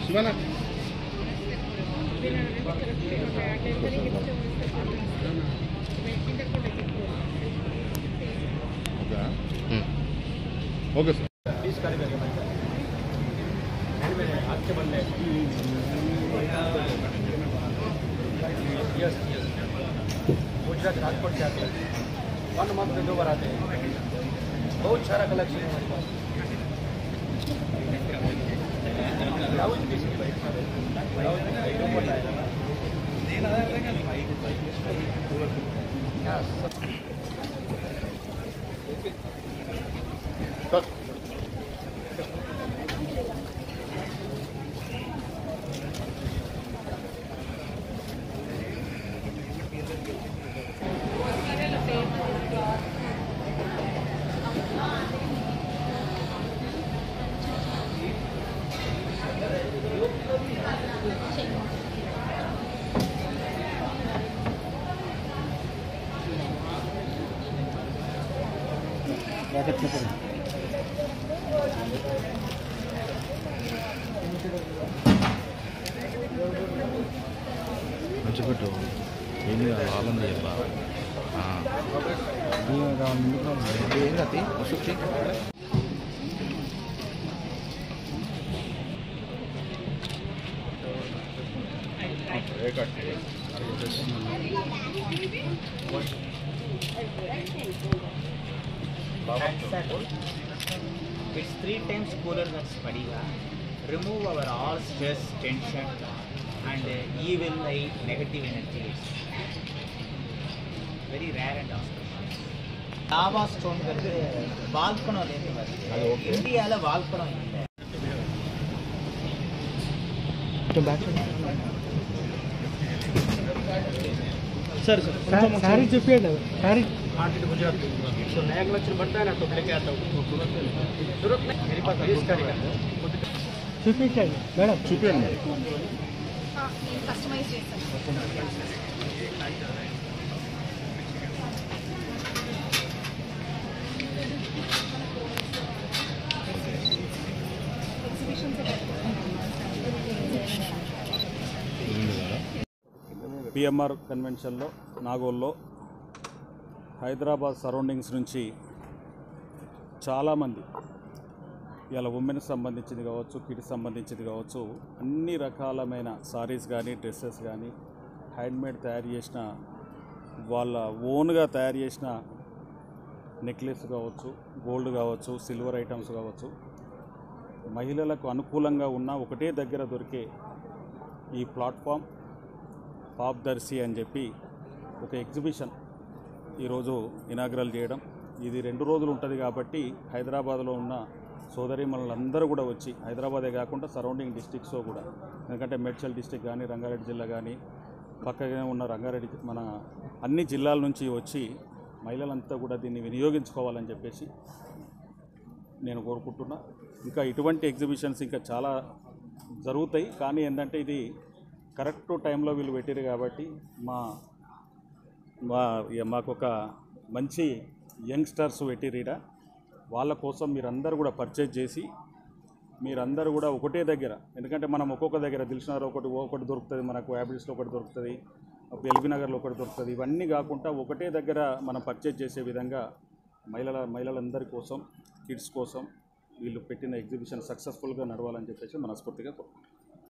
శివనా okay sir Gujarat Rajkot से आते हैं 1 मंथ में 2 बार आते हैं बहुत सारा कलेक्शन है हमारे पास మంచిపెట్టు ఏమి వాళ్ళని ఏంటి వస్తుంది It's 3 times cooler than Spadiga. Remove our all stress, tension, and evil eye, negative energy. It's very rare and auspicious. Lava stone versus volcano. India la volcano illa. Sir सारी चुपिए सारी आर्टिट गुजरात तो नया कलेक्शन बनता है ना तो लेके आता हूँ जरूरत नहीं मेरे पास बेस करेगा चुपिए मैडम चुपिए कस्टमाइज పిఎంఆర్ కన్వెన్షన్లో నాగోల్లో హైదరాబాద్ సరౌండింగ్స్ నుంచి చాలామంది ఇలా ఉమెన్కి సంబంధించింది కావచ్చు, కిడ్స్ సంబంధించింది కావచ్చు, అన్ని రకాలమైన సారీస్ కానీ డ్రెస్సెస్ కానీ హ్యాండ్మేడ్ తయారు చేసిన వాళ్ళ ఓన్గా తయారు చేసిన నెక్లెస్ కావచ్చు, గోల్డ్ కావచ్చు, సిల్వర్ ఐటమ్స్ కావచ్చు, మహిళలకు అనుకూలంగా ఉన్న ఒకటే దగ్గర దొరికే ఈ ప్లాట్ఫామ్ పాప్దర్శి అని చెప్పి ఒక ఎగ్జిబిషన్ ఈరోజు ఇనాగ్రల్ చేయడం. ఇది 2 రోజులు ఉంటుంది కాబట్టి హైదరాబాద్లో ఉన్న సోదరీమణులందరూ కూడా వచ్చి, హైదరాబాదే కాకుండా సరౌండింగ్ డిస్ట్రిక్ట్స్లో కూడా, ఎందుకంటే మేడ్చల్ డిస్ట్రిక్ట్ కానీ రంగారెడ్డి జిల్లా కానీ పక్కనే ఉన్న రంగారెడ్డి మన అన్ని జిల్లాల నుంచి వచ్చి మహిళలంతా కూడా దీన్ని వినియోగించుకోవాలని చెప్పేసి నేను కోరుకుంటున్నా. ఇంకా ఇటువంటి ఎగ్జిబిషన్స్ ఇంకా చాలా జరుగుతాయి, కానీ ఏంటంటే ఇది కరెక్ట్ టైంలో వీళ్ళు పెట్టారు కాబట్టి మాకు ఒక మంచి యంగ్స్టర్స్ పెట్టిరీడ వాళ్ళ కోసం మీరందరూ కూడా పర్చేజ్ చేసి మీరందరూ కూడా ఒకటే దగ్గర, ఎందుకంటే మనం ఒక్కొక్క దగ్గర దిల్సుఖ్నగర్ ఒకటి దొరుకుతుంది, మనకు యాబిల్స్లో ఒకటి దొరుకుతుంది, ఎల్బీ నగర్లో ఒకటి దొరుకుతుంది, ఇవన్నీ కాకుండా ఒకటే దగ్గర మనం పర్చేజ్ చేసే విధంగా మహిళలందరి కోసం, కిడ్స్ కోసం వీళ్ళు పెట్టిన ఎగ్జిబిషన్ సక్సెస్ఫుల్గా నడవాలని చెప్పేసి మనస్ఫూర్తిగా కోరుకుంటున్నాం.